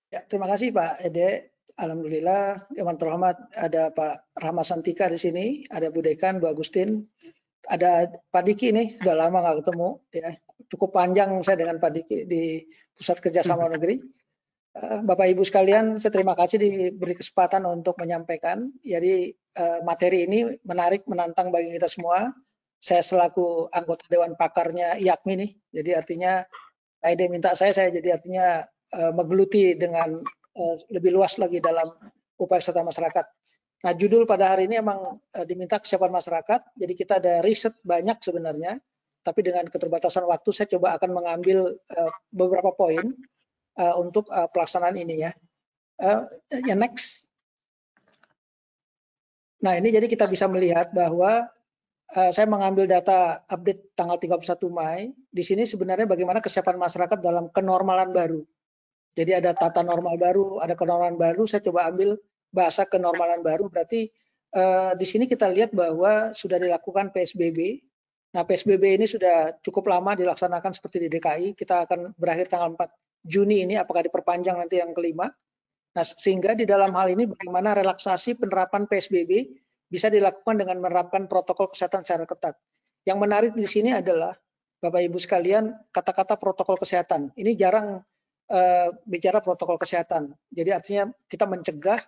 Ya, terima kasih Pak Ede. Alhamdulillah, Dewan Terhormat ada Pak Rahmat Santika di sini, ada Bu Dekan, Bu Agustin, ada Pak Diki ini sudah lama nggak ketemu, ya cukup panjang saya dengan Pak Diki di Pusat Kerjasama Negeri. Bapak Ibu sekalian, saya terima kasih diberi kesempatan untuk menyampaikan. Jadi materi ini menarik, menantang bagi kita semua. Saya selaku anggota Dewan Pakarnya IAKMI nih, jadi artinya Pak Ede minta saya jadi artinya menggeluti dengan lebih luas lagi dalam upaya serta masyarakat. Nah, judul pada hari ini emang diminta kesiapan masyarakat, jadi kita ada riset banyak sebenarnya, tapi dengan keterbatasan waktu saya coba akan mengambil beberapa poin untuk pelaksanaan ini ya. Ya next. Nah, ini jadi kita bisa melihat bahwa saya mengambil data update tanggal 31 Mei. Di sini sebenarnya bagaimana kesiapan masyarakat dalam kenormalan baru. Jadi ada tata normal baru, ada kenormalan baru. Saya coba ambil bahasa kenormalan baru. Berarti di sini kita lihat bahwa sudah dilakukan PSBB. Nah, PSBB ini sudah cukup lama dilaksanakan seperti di DKI. Kita akan berakhir tanggal 4 Juni ini, apakah diperpanjang nanti yang kelima. Nah, sehingga di dalam hal ini bagaimana relaksasi penerapan PSBB bisa dilakukan dengan menerapkan protokol kesehatan secara ketat. Yang menarik di sini adalah, Bapak Ibu sekalian, kata-kata protokol kesehatan. Ini jarang bicara protokol kesehatan. Jadi artinya kita mencegah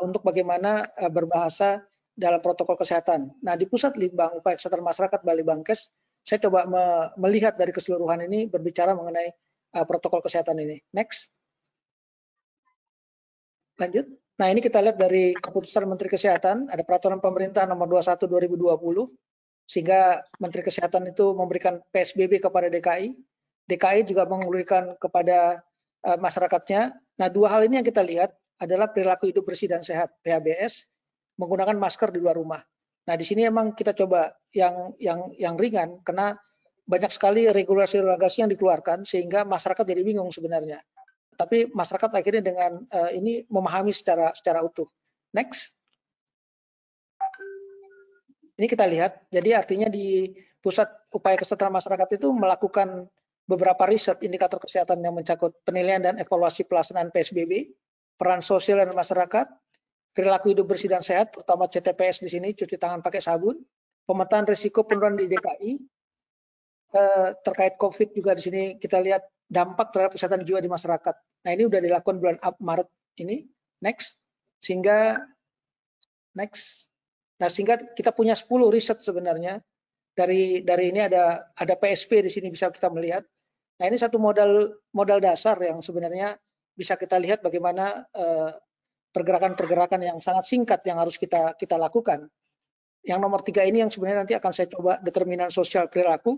untuk bagaimana berbahasa dalam protokol kesehatan. Nah, di Pusat Litbang Upaya Kesehatan Masyarakat Bali Bangkes, saya coba melihat dari keseluruhan ini berbicara mengenai protokol kesehatan ini. Next. Lanjut. Nah, ini kita lihat dari keputusan Menteri Kesehatan, ada peraturan pemerintah nomor 21 2020, sehingga Menteri Kesehatan itu memberikan PSBB kepada DKI. DKI juga memberikan kepada masyarakatnya. Nah, dua hal ini yang kita lihat adalah perilaku hidup bersih dan sehat, PHBS, menggunakan masker di luar rumah. Nah, di sini emang kita coba yang ringan, karena banyak sekali regulasi-regulasi yang dikeluarkan, sehingga masyarakat jadi bingung sebenarnya. Tapi masyarakat akhirnya dengan ini memahami secara utuh. Next. Ini kita lihat, jadi artinya di Pusat Upaya Kesejahteraan Masyarakat itu melakukan beberapa riset indikator kesehatan yang mencakup penilaian dan evaluasi pelaksanaan PSBB, peran sosial dan masyarakat, perilaku hidup bersih dan sehat, terutama CTPS di sini, cuci tangan pakai sabun, pemetaan risiko penurunan di DKI, terkait COVID juga di sini kita lihat dampak terhadap kesehatan jiwa di masyarakat. Nah, ini sudah dilakukan bulan Maret ini. Next. Sehingga next. Nah, sehingga kita punya 10 riset sebenarnya. Dari ini ada PSP di sini bisa kita melihat. Nah, ini satu modal dasar yang sebenarnya bisa kita lihat bagaimana pergerakan-pergerakan yang sangat singkat yang harus kita lakukan. Yang nomor 3 ini yang sebenarnya nanti akan saya coba determinan sosial perilaku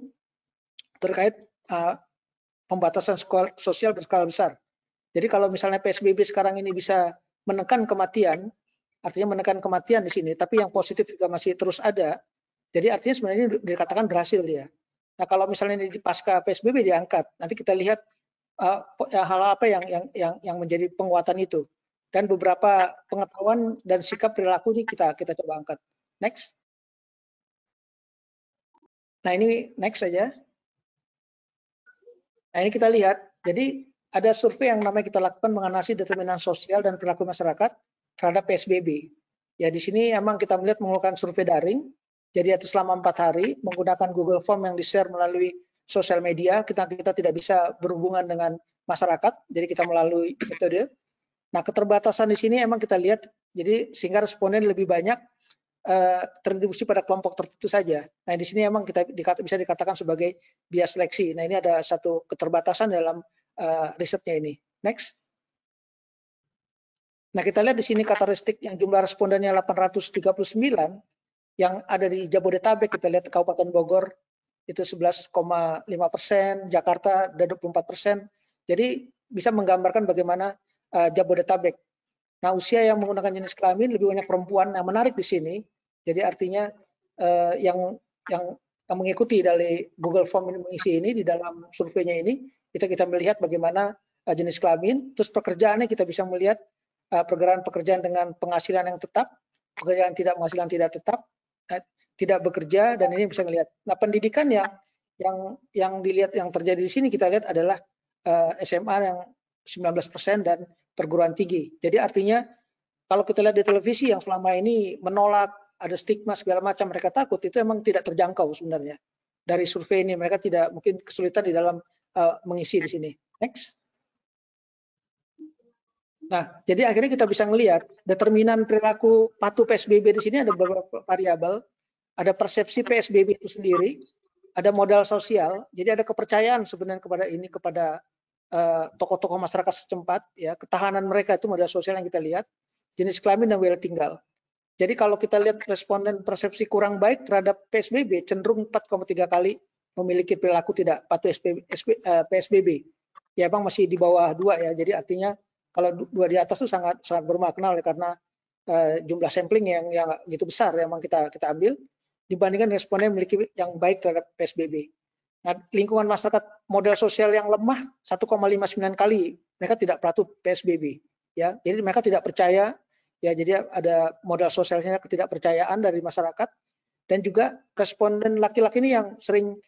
terkait pembatasan sosial berskala besar. Jadi kalau misalnya PSBB sekarang ini bisa menekan kematian, artinya menekan kematian di sini, tapi yang positif juga masih terus ada. Jadi artinya sebenarnya dikatakan berhasil dia. Nah, kalau misalnya ini di pasca PSBB diangkat, nanti kita lihat hal apa yang menjadi penguatan itu. Dan beberapa pengetahuan dan sikap perilaku ini kita coba angkat. Next. Nah, ini next saja. Nah, ini kita lihat. Jadi ada survei yang namanya kita lakukan menganalisis determinan sosial dan perilaku masyarakat terhadap PSBB. Ya, di sini emang kita melihat menggunakan survei daring. Jadi atas selama 4 hari menggunakan Google Form yang di-share melalui sosial media. Kita tidak bisa berhubungan dengan masyarakat, jadi kita melalui metode. Nah, keterbatasan di sini emang kita lihat, jadi sehingga responden lebih banyak terdistribusi pada kelompok tertentu saja. Nah, di sini emang kita bisa dikatakan sebagai bias seleksi. Nah, ini ada satu keterbatasan dalam risetnya ini. Next. Nah, kita lihat di sini karakteristik yang jumlah respondennya 839 yang ada di Jabodetabek. Kita lihat Kabupaten Bogor itu 11,5%, Jakarta ada 24%. Jadi bisa menggambarkan bagaimana Jabodetabek. Nah, usia yang menggunakan jenis kelamin lebih banyak perempuan. Nah, menarik di sini. Jadi artinya yang mengikuti dari Google Form ini mengisi ini di dalam surveinya ini, kita melihat bagaimana jenis kelamin. Terus pekerjaannya kita bisa melihat pekerjaan dengan penghasilan yang tetap, pekerjaan penghasilan tidak tetap, tidak bekerja, dan ini bisa melihat. Nah, pendidikan yang dilihat yang terjadi di sini kita lihat adalah SMA yang 19% dan perguruan tinggi. Jadi artinya kalau kita lihat di televisi yang selama ini menolak, ada stigma segala macam, mereka takut, itu emang tidak terjangkau sebenarnya. Dari survei ini mereka tidak mungkin kesulitan di dalam mengisi di sini. Next. Nah, jadi akhirnya kita bisa melihat determinan perilaku patuh PSBB di sini ada beberapa variabel. Ada persepsi PSBB itu sendiri, ada modal sosial, jadi ada kepercayaan sebenarnya kepada tokoh-tokoh masyarakat setempat, ya, ketahanan mereka itu modal sosial yang kita lihat, jenis kelamin dan wilayah tinggal. Jadi kalau kita lihat responden persepsi kurang baik terhadap PSBB cenderung 4,3 kali memiliki perilaku tidak patuh PSBB. Ya emang masih di bawah 2 ya. Jadi artinya kalau 2 di atas itu sangat bermakna oleh karena jumlah sampling yang gitu besar yang kita ambil dibandingkan responden memiliki yang baik terhadap PSBB. Nah, lingkungan masyarakat model sosial yang lemah 1,59 kali mereka tidak patuh PSBB, ya. Jadi mereka tidak percaya, ya. Jadi ada modal sosialnya ketidakpercayaan dari masyarakat dan juga responden laki-laki ini yang sering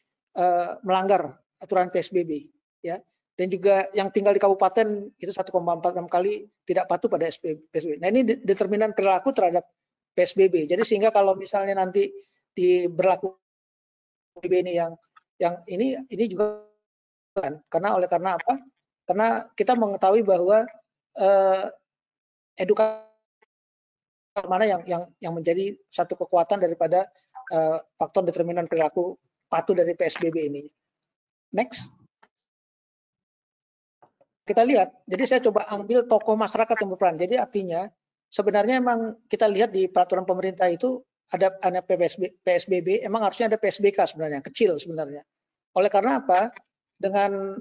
melanggar aturan PSBB, ya. Dan juga yang tinggal di kabupaten itu 1,46 kali tidak patuh pada PSBB. Nah, ini determinan perilaku terhadap PSBB. Jadi sehingga kalau misalnya nanti diberlakukan PSBB ini yang ini juga kan karena apa? Karena kita mengetahui bahwa edukasi mana yang menjadi satu kekuatan daripada faktor determinan perilaku patuh dari PSBB ini. Next. Kita lihat, jadi saya coba ambil tokoh masyarakat yang berperan. Jadi artinya sebenarnya emang kita lihat di peraturan pemerintah itu ada PSBB, emang harusnya ada PSBK sebenarnya, kecil sebenarnya. Oleh karena apa? Dengan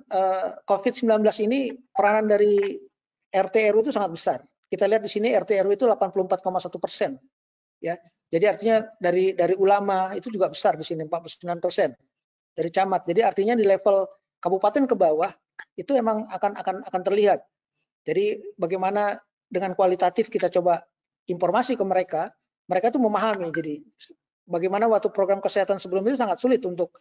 COVID-19 ini peranan dari RT RW itu sangat besar. Kita lihat di sini RT RW itu 84,1%, ya. Jadi artinya dari ulama itu juga besar di sini 49%, dari camat. Jadi artinya di level kabupaten ke bawah itu emang akan terlihat. Jadi bagaimana dengan kualitatif kita coba informasi ke mereka, mereka tuh memahami. Jadi bagaimana waktu program kesehatan sebelum itu sangat sulit untuk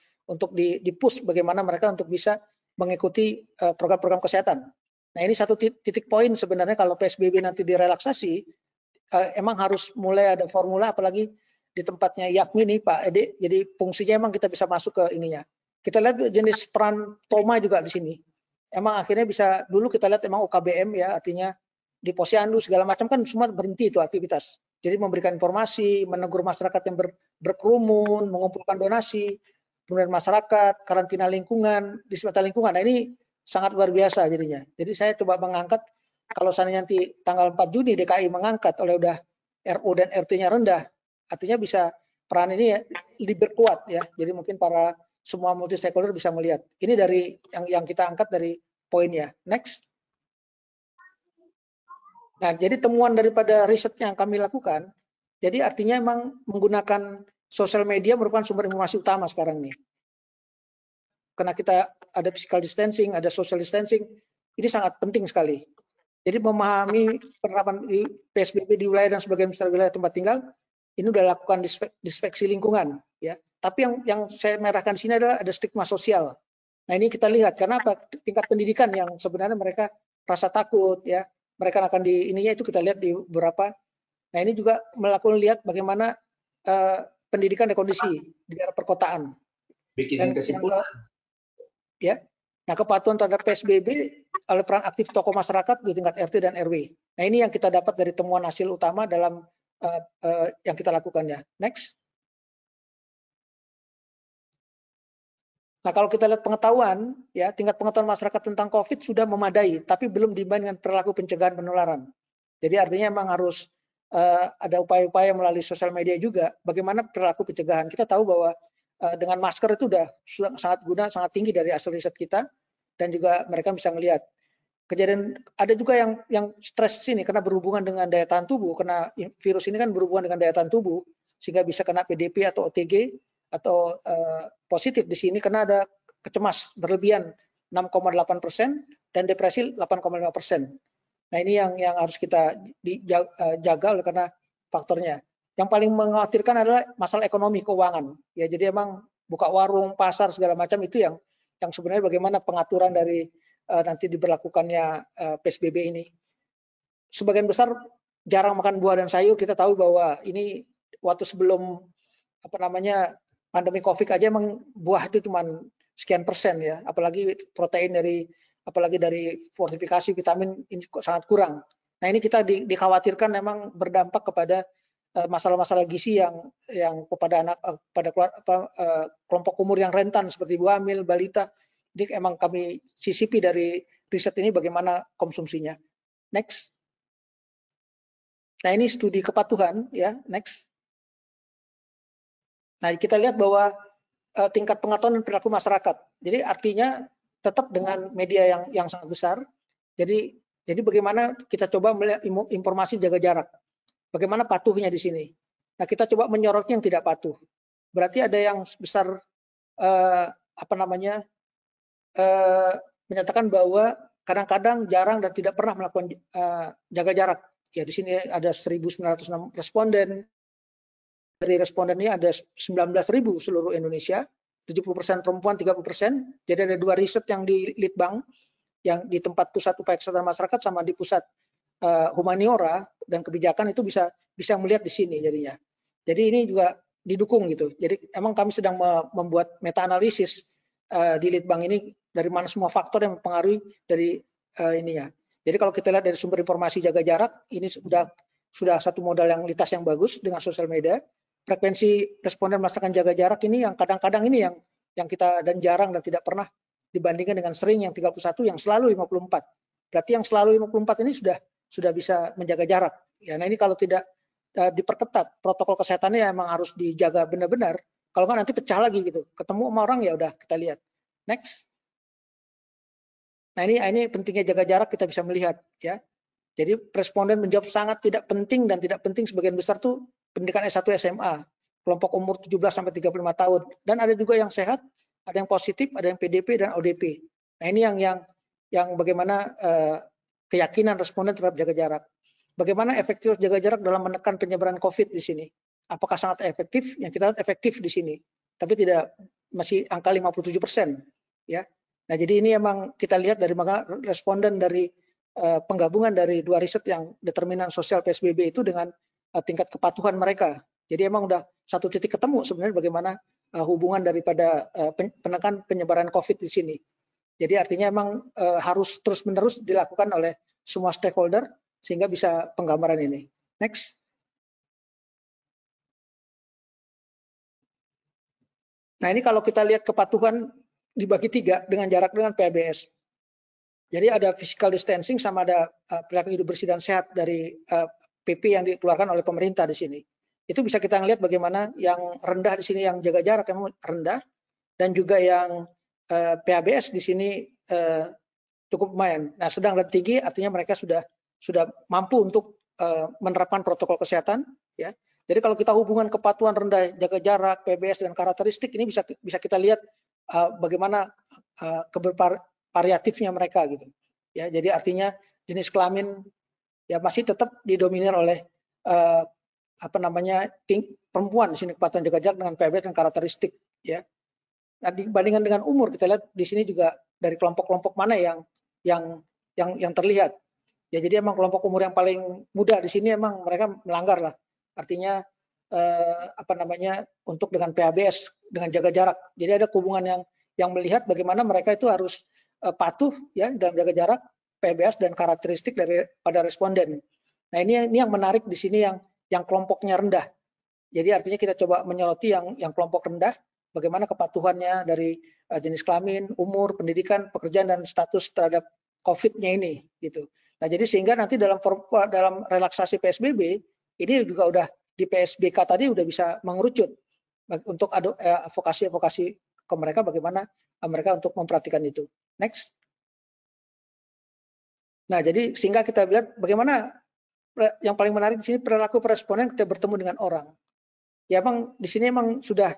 di-push bagaimana mereka untuk bisa mengikuti program-program kesehatan. Nah, ini satu titik poin sebenarnya kalau PSBB nanti direlaksasi, emang harus mulai ada formula, apalagi di tempatnya Yakmi nih Pak Ede, jadi fungsinya emang kita bisa masuk ke ininya. Kita lihat jenis peran Toma juga di sini. Emang akhirnya bisa, dulu kita lihat emang UKBM ya, artinya di posyandu segala macam kan semua berhenti itu aktivitas. Jadi memberikan informasi, menegur masyarakat yang berkerumun, mengumpulkan donasi, kemudian masyarakat, karantina lingkungan, disinfektan lingkungan. Nah, ini sangat luar biasa jadinya. Jadi saya coba mengangkat, kalau seandainya nanti tanggal 4 Juni DKI mengangkat oleh udah RU dan RT-nya rendah, artinya bisa peran ini lebih berkuat ya. Jadi mungkin para semua multi stakeholder bisa melihat. Ini dari yang kita angkat dari poinnya. Next. Nah, jadi temuan daripada riset yang kami lakukan, jadi artinya memang menggunakan sosial media merupakan sumber informasi utama sekarang nih. Karena kita ada physical distancing, ada social distancing, ini sangat penting sekali. Jadi memahami penerapan PSBB di wilayah dan sebagian besar wilayah tempat tinggal, ini sudah lakukan disinfeksi lingkungan, ya. Tapi yang saya merahkan di sini adalah ada stigma sosial. Nah, ini kita lihat karena apa? Tingkat pendidikan yang sebenarnya mereka rasa takut, ya. Mereka akan ininya itu kita lihat di beberapa. Nah, ini juga melakukan lihat bagaimana pendidikan dan kondisi di daerah perkotaan. Bikin kesimpulan. Ya. Nah, kepatuhan terhadap PSBB oleh peran aktif tokoh masyarakat di tingkat RT dan RW. Nah, ini yang kita dapat dari temuan hasil utama dalam yang kita lakukan ya. Next. Nah, kalau kita lihat pengetahuan, ya tingkat pengetahuan masyarakat tentang COVID sudah memadai, tapi belum dibandingkan perilaku pencegahan penularan. Jadi artinya memang harus ada upaya-upaya melalui sosial media juga, bagaimana perilaku pencegahan. Kita tahu bahwa dengan masker itu sudah sangat guna, sangat tinggi dari hasil riset kita, dan juga mereka bisa melihat. Kejadian ada juga yang stres sini karena berhubungan dengan daya tahan tubuh, karena virus ini kan berhubungan dengan daya tahan tubuh, sehingga bisa kena PDP atau OTG atau positif di sini karena ada kecemas berlebihan 6,8% dan depresi 8,5%. Nah, ini yang harus kita jaga oleh karena faktornya. Yang paling mengkhawatirkan adalah masalah ekonomi keuangan. Ya, jadi emang buka warung, pasar segala macam itu yang sebenarnya bagaimana pengaturan dari nanti diberlakukannya PSBB ini. Sebagian besar jarang makan buah dan sayur. Kita tahu bahwa ini waktu sebelum pandemi COVID aja emang buah itu cuma sekian persen ya, apalagi protein apalagi dari fortifikasi vitamin ini kok sangat kurang. Nah ini kita dikhawatirkan memang berdampak kepada masalah-masalah gizi yang kepada kelompok umur yang rentan seperti ibu hamil, balita. Ini emang kami sisipi dari riset ini bagaimana konsumsinya. Next. Nah ini studi kepatuhan ya. Next. Nah kita lihat bahwa tingkat pengetahuan dan perilaku masyarakat. Jadi artinya tetap dengan media yang sangat besar. Jadi bagaimana kita coba melihat informasi jaga jarak. Bagaimana patuhnya di sini. Nah kita coba menyorotnya yang tidak patuh. Berarti ada yang besar menyatakan bahwa kadang-kadang jarang dan tidak pernah melakukan jaga jarak. Ya di sini ada 1.906 responden. Dari responden ini ada 19.000 seluruh Indonesia, 70% perempuan, 30%. Jadi ada 2 riset yang di Litbang, yang di tempat pusat upaya kesehatan masyarakat sama di pusat humaniora dan kebijakan itu bisa melihat di sini jadinya. Jadi ini juga didukung gitu. Jadi emang kami sedang membuat meta analisis di Litbang ini dari mana semua faktor yang mempengaruhi dari ininya. Jadi kalau kita lihat dari sumber informasi jaga jarak, ini sudah satu modalitas yang bagus dengan sosial media. Frekuensi responden melaksanakan jaga jarak ini yang kadang-kadang ini yang kita dan jarang dan tidak pernah dibandingkan dengan sering yang 31 yang selalu 54. Berarti yang selalu 54 ini sudah bisa menjaga jarak. Ya, nah ini kalau tidak diperketat protokol kesehatannya emang harus dijaga benar-benar. Kalau nggak nanti pecah lagi gitu. Ketemu sama orang ya udah kita lihat. Next. Nah ini pentingnya jaga jarak kita bisa melihat ya. Jadi responden menjawab sangat tidak penting dan tidak penting sebagian besar tuh pendidikan S1 SMA, kelompok umur 17 sampai 35 tahun. Dan ada juga yang sehat, ada yang positif, ada yang PDP dan ODP. Nah, ini yang bagaimana keyakinan responden terhadap jaga jarak. Bagaimana efektif jaga jarak dalam menekan penyebaran COVID di sini? Apakah sangat efektif? Yang kita lihat efektif di sini, tapi tidak masih angka 57%, ya. Nah, jadi ini emang kita lihat dari responden dari penggabungan dari 2 riset yang determinan sosial PSBB itu dengan tingkat kepatuhan mereka. Jadi emang udah satu titik ketemu sebenarnya bagaimana hubungan daripada penekan penyebaran COVID di sini. Jadi artinya emang harus terus-menerus dilakukan oleh semua stakeholder sehingga bisa penggambaran ini. Next. Nah ini kalau kita lihat kepatuhan dibagi 3 dengan jarak dengan PBS. Jadi ada physical distancing sama ada perilaku hidup bersih dan sehat dari PP yang dikeluarkan oleh pemerintah di sini. Itu bisa kita lihat bagaimana yang rendah di sini yang jaga jarak yang rendah dan juga yang PHBS di sini cukup lumayan. Nah, sedang dan tinggi artinya mereka sudah mampu untuk menerapkan protokol kesehatan ya. Jadi kalau kita hubungan kepatuhan rendah, jaga jarak, PBS dan karakteristik ini bisa kita lihat bagaimana variatifnya mereka gitu. Ya, jadi artinya jenis kelamin ya masih tetap didominir oleh perempuan di sini kepatuhan jaga jarak dengan PBS dan karakteristik ya. Nah, dibandingkan dengan umur kita lihat di sini juga dari kelompok-kelompok mana yang terlihat. Ya jadi emang kelompok umur yang paling muda di sini emang mereka melanggar lah. Artinya untuk dengan PHBS dengan jaga jarak. Jadi ada hubungan yang melihat bagaimana mereka itu harus patuh ya dalam jaga jarak, PHBS dan karakteristik pada responden. Nah ini yang menarik di sini yang kelompoknya rendah. Jadi artinya kita coba menyoroti yang kelompok rendah, bagaimana kepatuhannya dari jenis kelamin, umur, pendidikan, pekerjaan dan status terhadap COVID-nya ini gitu. Nah jadi sehingga nanti dalam relaksasi PSBB ini juga udah di PSBK tadi udah bisa mengerucut untuk advokasi ke mereka bagaimana mereka untuk memperhatikan itu. Next. Nah jadi sehingga kita lihat bagaimana yang paling menarik di sini perilaku responden kita bertemu dengan orang. Ya emang di sini emang sudah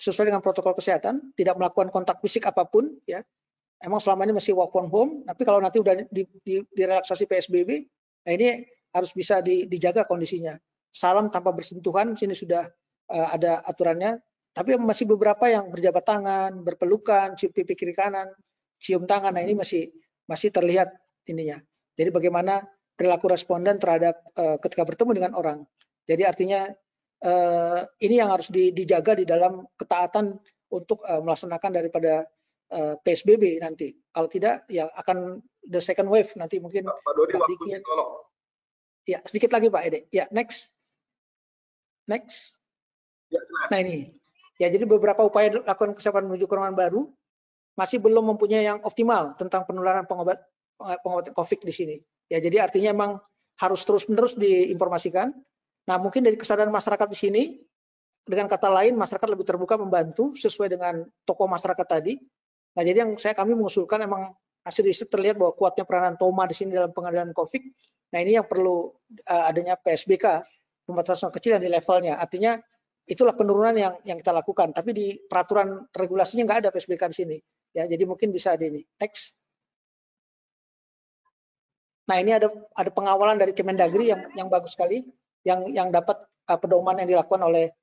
sesuai dengan protokol kesehatan, tidak melakukan kontak fisik apapun ya. Emang selama ini masih work from home, tapi kalau nanti udah di relaksasi PSBB, nah ini harus bisa dijaga kondisinya. Salam tanpa bersentuhan, sini sudah ada aturannya, tapi masih beberapa yang berjabat tangan, berpelukan, cium pipi kiri kanan, cium tangan, nah ini masih terlihat ininya. Jadi bagaimana perilaku responden terhadap ketika bertemu dengan orang. Jadi artinya ini yang harus dijaga di dalam ketaatan untuk melaksanakan daripada PSBB nanti. Kalau tidak, ya akan the second wave nanti mungkin. Pak Dodi, waktunya tolong. Ya, sedikit lagi Pak Ede. Ya, next. Next. Ya, nah ini. Ya, jadi beberapa upaya lakukan kesiapan menuju ke ruangan baru masih belum mempunyai yang optimal tentang penularan pengobatan COVID di sini. Ya, jadi artinya memang harus terus-menerus diinformasikan. Nah, mungkin dari kesadaran masyarakat di sini, dengan kata lain, masyarakat lebih terbuka membantu sesuai dengan tokoh masyarakat tadi. Nah, jadi yang kami mengusulkan memang hasil riset terlihat bahwa kuatnya peranan Toma di sini dalam pengendalian COVID. Nah, ini yang perlu adanya PSBK, pembatasan kecil yang di levelnya. Artinya itulah penurunan yang kita lakukan. Tapi di peraturan regulasinya nggak ada PSBK di sini. Ya, jadi mungkin bisa ada ini. Next. Nah, ini ada pengawalan dari Kemendagri yang bagus sekali, yang dapat pedoman yang dilakukan oleh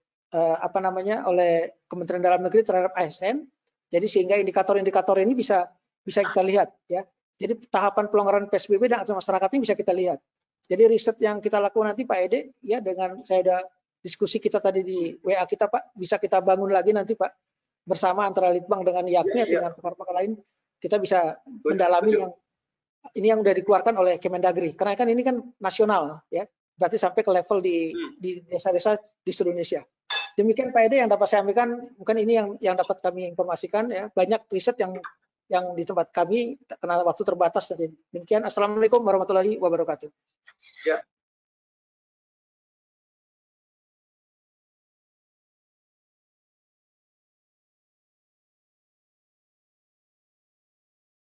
oleh Kementerian Dalam Negeri terhadap ASN. Jadi sehingga indikator-indikator ini bisa kita lihat, ya. Jadi tahapan pelonggaran PSBB dan masyarakat ini bisa kita lihat. Jadi riset yang kita lakukan nanti Pak Ede, ya dengan saya ada diskusi kita tadi di WA kita Pak, bisa kita bangun lagi nanti Pak bersama antara Litbang dengan IAKMI dengan pakar-pakar lain, kita bisa mendalami ini yang sudah dikeluarkan oleh Kemendagri. Karena kan ini kan nasional, ya. Berarti sampai ke level di desa-desa di seluruh Indonesia. Demikian Pak Ede yang dapat saya sampaikan, mungkin ini yang dapat kami informasikan, ya. Banyak riset yang di tempat kami karena waktu terbatas. Demikian, Assalamualaikum warahmatullahi wabarakatuh. Ya.